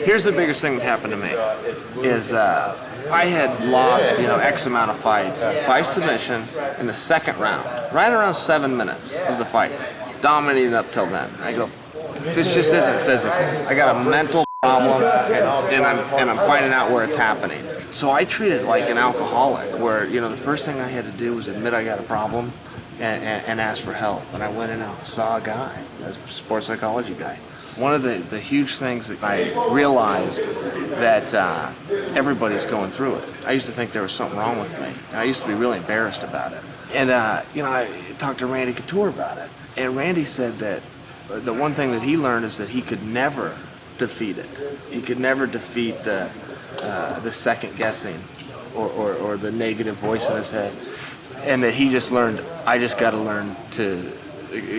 Here's the biggest thing that happened to me, is I had lost, X amount of fights by submission in the second round, right around 7 minutes of the fight, dominated up till then. I go, this just isn't physical. I got a mental problem, and I'm finding out where it's happening. So I treated it like an alcoholic, where the first thing I had to do was admit I got a problem and ask for help. And I went in and saw a guy, a sports psychology guy. One of the huge things that I realized that everybody's going through it. I used to think there was something wrong with me. And I used to be really embarrassed about it. And I talked to Randy Couture about it. And Randy said that the one thing that he learned is that he could never defeat it. He could never defeat the second guessing or the negative voice in his head. And that he just learned, I just got to learn to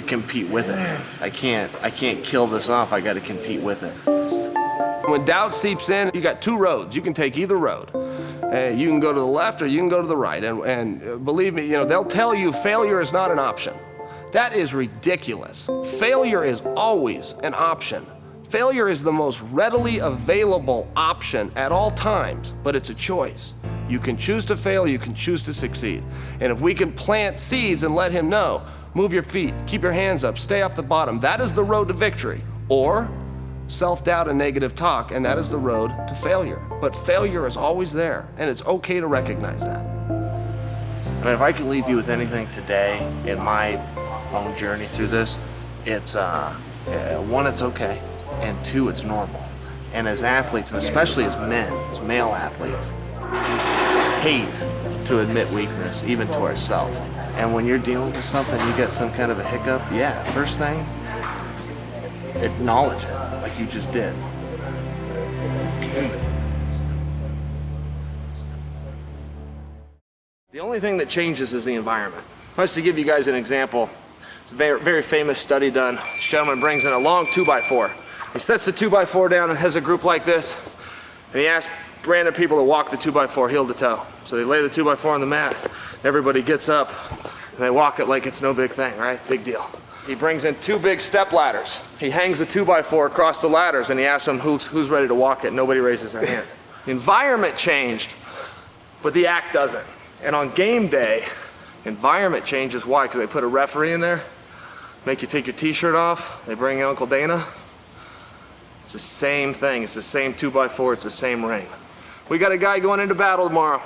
compete with it. I can't kill this off. I got to compete with it. When doubt seeps in, you got two roads. You can take either road. You can go to the left or you can go to the right. And believe me, they'll tell you failure is not an option. That is ridiculous. Failure is always an option. Failure is the most readily available option at all times, but it's a choice. You can choose to fail, you can choose to succeed. And if we can plant seeds and let him know, move your feet, keep your hands up, stay off the bottom, that is the road to victory. Or self-doubt and negative talk, and that is the road to failure. But failure is always there, and it's okay to recognize that. I mean, if I could leave you with anything today in my own journey through this, it's one, it's okay, and two, it's normal. And as athletes, and especially as men, as male athletes, hate to admit weakness, even to ourselves. And when you're dealing with something, you get some kind of a hiccup, first thing, acknowledge it, like you just did. The only thing that changes is the environment. Just to give you guys an example, it's a very, very famous study done. This gentleman brings in a long 2x4. He sets the 2x4 down and has a group like this, and he asks random people to walk the 2x4 heel to toe. So they lay the 2x4 on the mat, everybody gets up, and they walk it like it's no big thing, right? Big deal. He brings in 2 big step ladders. He hangs the 2x4 across the ladders and he asks them who's ready to walk it. Nobody raises their hand. The environment changed, but the act doesn't. And on game day, environment changes. Why? Because they put a referee in there, make you take your t-shirt off, they bring in Uncle Dana. It's the same thing. It's the same 2x4, it's the same ring. We got a guy going into battle tomorrow.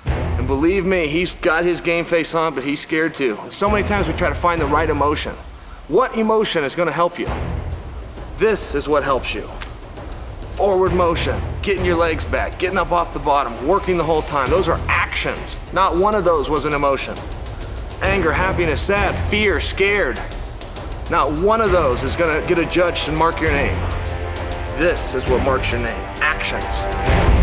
And believe me, he's got his game face on, but he's scared too. And so many times we try to find the right emotion. What emotion is gonna help you? This is what helps you. Forward motion, getting your legs back, getting up off the bottom, working the whole time. Those are actions. Not one of those was an emotion. Anger, happiness, sad, fear, scared. Not one of those is gonna get adjudged and mark your name. This is what marks your name, actions.